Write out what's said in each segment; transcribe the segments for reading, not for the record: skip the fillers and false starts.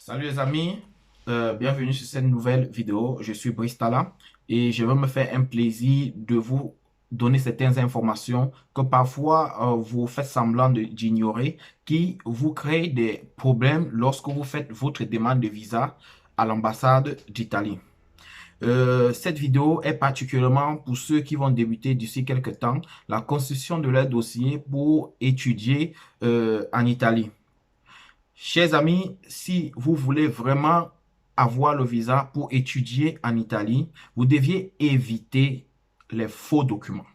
Salut les amis, bienvenue sur cette nouvelle vidéo. Je suis Bristala et je vais me faire un plaisir de vous donner certaines informations que parfois vous faites semblant d'ignorer, qui vous créent des problèmes lorsque vous faites votre demande de visa à l'ambassade d'Italie. Cette vidéo est particulièrement pour ceux qui vont débuter d'ici quelques temps la constitution de leur dossier pour étudier en Italie. Chers amis, si vous voulez vraiment avoir le visa pour étudier en Italie, vous deviez éviter les faux documents.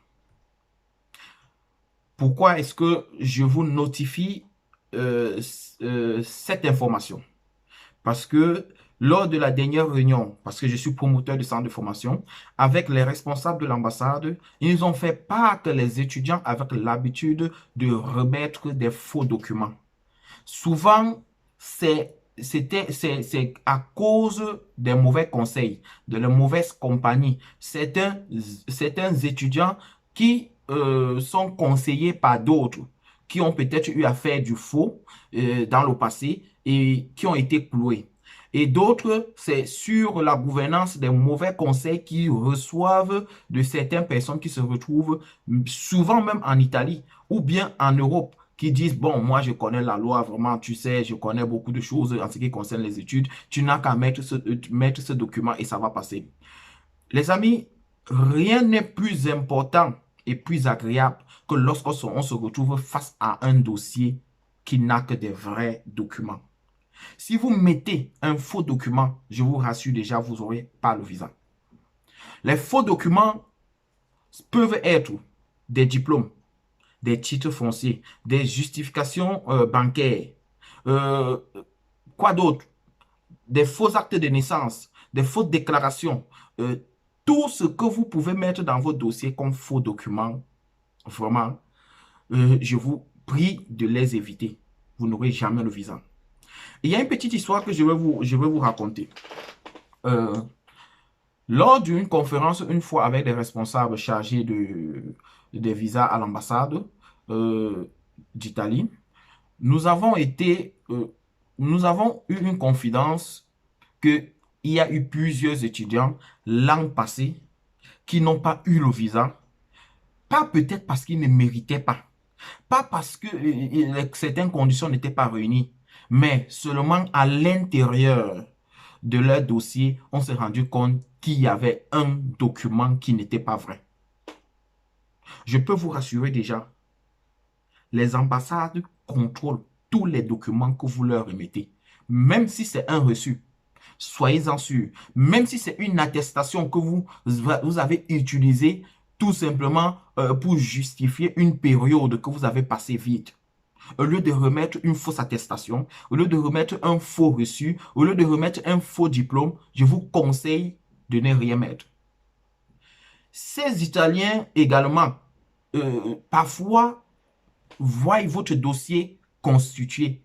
Pourquoi est-ce que je vous notifie cette information? Parce que lors de la dernière réunion, parce que je suis promoteur du centre de formation, avec les responsables de l'ambassade, ils ont fait part que les étudiants avaient l'habitude de remettre des faux documents. Souvent, c'est à cause des mauvais conseils, de la mauvaise compagnie. Certains étudiants qui sont conseillés par d'autres, qui ont peut-être eu à faire du faux dans le passé et qui ont été cloués. Et d'autres, c'est sur la gouvernance des mauvais conseils qu'ils reçoivent de certaines personnes qui se retrouvent souvent même en Italie ou bien en Europe, qui disent, bon, moi je connais la loi, vraiment, tu sais, je connais beaucoup de choses en ce qui concerne les études, tu n'as qu'à mettre ce document et ça va passer. Les amis, rien n'est plus important et plus agréable que lorsqu'on se retrouve face à un dossier qui n'a que des vrais documents. Si vous mettez un faux document, je vous rassure déjà, vous n'aurez pas le visa. Les faux documents peuvent être des diplômes, des titres fonciers, des justifications bancaires. Euh, quoi d'autre? Des faux actes de naissance, des fausses déclarations. Euh, tout ce que vous pouvez mettre dans votre dossier comme faux documents, vraiment, je vous prie de les éviter. Vous n'aurez jamais le visa. Il y a une petite histoire que je vais vous raconter. Euh, Lors d'une conférence, une fois avec des responsables chargés des visas à l'ambassade euh, d'Italie, nous avons nous avons eu une confidence qu'il y a eu plusieurs étudiants l'an passé qui n'ont pas eu le visa, pas peut-être parce qu'ils ne méritaient pas, pas parce que certaines conditions n'étaient pas réunies, mais seulement à l'intérieur de leur dossier, on s'est rendu compte qu'il y avait un document qui n'était pas vrai. Je peux vous rassurer déjà, les ambassades contrôlent tous les documents que vous leur remettez, même si c'est un reçu. Soyez-en sûrs. Même si c'est une attestation que vous avez utilisée tout simplement pour justifier une période que vous avez passée vite. Au lieu de remettre une fausse attestation, au lieu de remettre un faux reçu, au lieu de remettre un faux diplôme, je vous conseille de ne rien mettre. Ces Italiens également, parfois, voient votre dossier constitué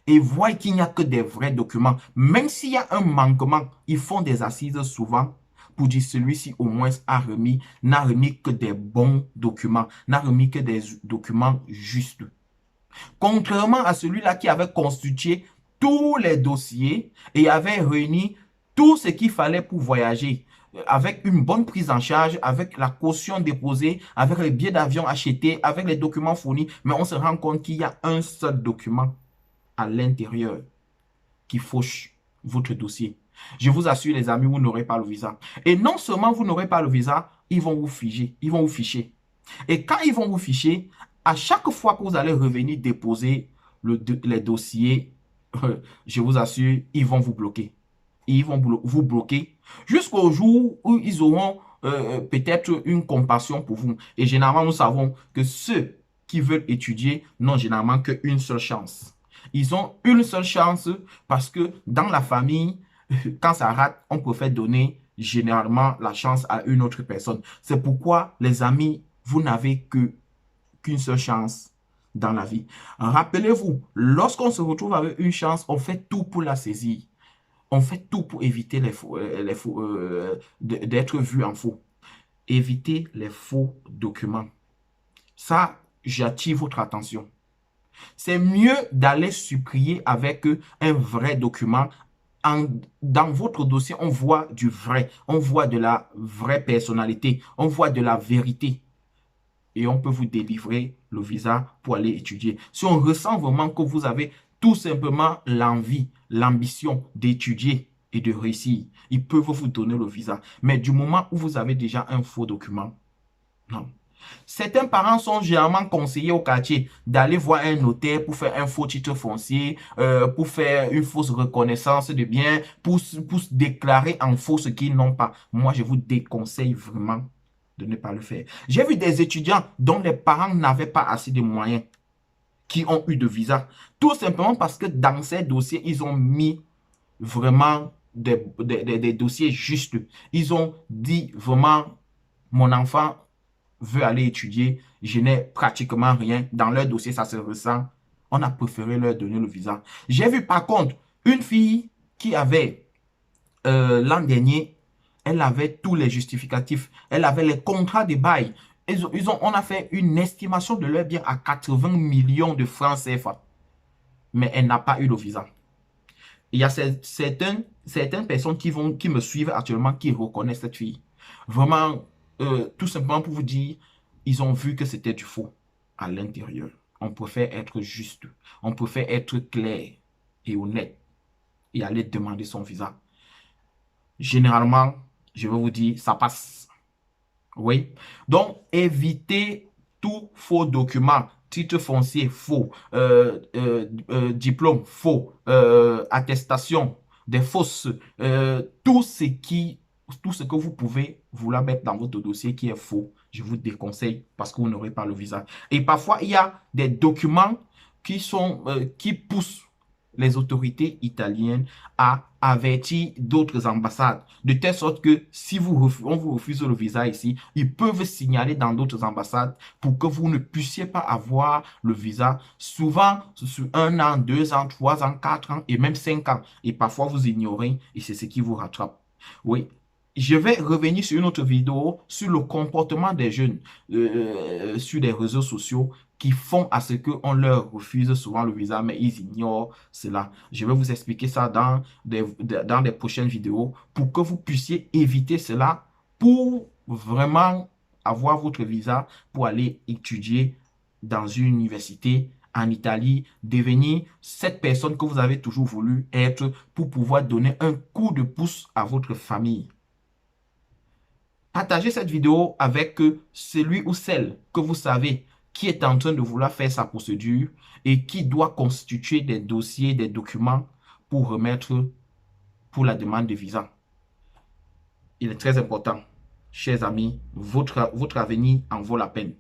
et voient qu'il n'y a que des vrais documents. Même s'il y a un manquement, ils font des assises souvent pour dire celui-ci au moins n'a remis que des bons documents, n'a remis que des documents justes. Contrairement à celui-là qui avait constitué tous les dossiers et avait réuni tout ce qu'il fallait pour voyager, avec une bonne prise en charge, avec la caution déposée, avec les billets d'avion achetés, avec les documents fournis, mais on se rend compte qu'il y a un seul document à l'intérieur qui fauche votre dossier. Je vous assure, les amis, vous n'aurez pas le visa. Et non seulement vous n'aurez pas le visa, ils vont vous figer, ils vont vous ficher. Et quand ils vont vous ficher, à chaque fois que vous allez revenir déposer les dossiers, je vous assure, ils vont vous bloquer. Ils vont vous bloquer jusqu'au jour où ils auront peut-être une compassion pour vous. Et généralement, nous savons que ceux qui veulent étudier n'ont généralement qu'une seule chance. Ils ont une seule chance parce que dans la famille, quand ça rate, on préfère donner généralement la chance à une autre personne. C'est pourquoi, les amis, vous n'avez qu'une seule chance dans la vie. Rappelez-vous, lorsqu'on se retrouve avec une chance, on fait tout pour la saisir. On fait tout pour éviter d'être vu en faux. Évitez les faux documents. Ça, j'attire votre attention. C'est mieux d'aller supplier avec un vrai document dans votre dossier, on voit du vrai, on voit de la vraie personnalité, on voit de la vérité. Et on peut vous délivrer le visa pour aller étudier. Si on ressent vraiment que vous avez tout simplement l'envie, l'ambition d'étudier et de réussir, ils peuvent vous donner le visa. Mais du moment où vous avez déjà un faux document, non. Certains parents sont généralement conseillés au quartier d'aller voir un notaire pour faire un faux titre foncier, pour faire une fausse reconnaissance de biens, pour se déclarer en faux ce qu'ils n'ont pas. Moi, je vous déconseille vraiment de ne pas le faire. J'ai vu des étudiants dont les parents n'avaient pas assez de moyens qui ont eu de visa. Tout simplement parce que dans ces dossiers, ils ont mis vraiment des dossiers justes. Ils ont dit vraiment, mon enfant veut aller étudier, je n'ai pratiquement rien. Dans leur dossier, ça se ressent. On a préféré leur donner le visa. J'ai vu par contre une fille qui avait l'an dernier, elle avait tous les justificatifs. Elle avait les contrats de bail. On a fait une estimation de leur bien à 80 millions de francs CFA. Mais elle n'a pas eu le visa. Il y a certaines personnes qui me suivent actuellement qui reconnaissent cette fille. Vraiment, tout simplement pour vous dire, ils ont vu que c'était du faux à l'intérieur. On préfère être juste. On préfère être clair et honnête et aller demander son visa. Généralement, je vais vous dire, ça passe. Oui. Donc, évitez tout faux document. Titre foncier faux, diplôme faux, attestation, des fausses, tout ce que vous pouvez vouloir mettre dans votre dossier qui est faux, je vous déconseille parce que vous n'aurez pas le visa. Et parfois, il y a des documents qui poussent les autorités italiennes à avertir d'autres ambassades, de telle sorte que si on vous refuse le visa ici, ils peuvent signaler dans d'autres ambassades pour que vous ne puissiez pas avoir le visa, souvent sur 1 an, 2 ans, 3 ans, 4 ans et même 5 ans. Et parfois, vous ignorez et c'est ce qui vous rattrape. Oui. Je vais revenir sur une autre vidéo sur le comportement des jeunes sur les réseaux sociaux qui font à ce qu'on leur refuse souvent le visa, mais ils ignorent cela. Je vais vous expliquer ça dans des prochaines vidéos pour que vous puissiez éviter cela pour vraiment avoir votre visa pour aller étudier dans une université en Italie, devenir cette personne que vous avez toujours voulu être pour pouvoir donner un coup de pouce à votre famille. Partagez cette vidéo avec celui ou celle que vous savez qui est en train de vouloir faire sa procédure et qui doit constituer des dossiers, des documents pour remettre pour la demande de visa. Il est très important, chers amis, votre avenir en vaut la peine.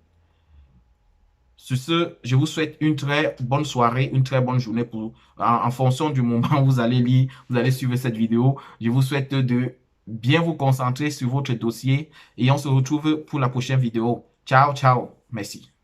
Sur ce, je vous souhaite une très bonne soirée, une très bonne journée en fonction du moment où vous allez lire, vous allez suivre cette vidéo. Je vous souhaite de bien vous concentrer sur votre dossier et on se retrouve pour la prochaine vidéo. Ciao, ciao. Merci.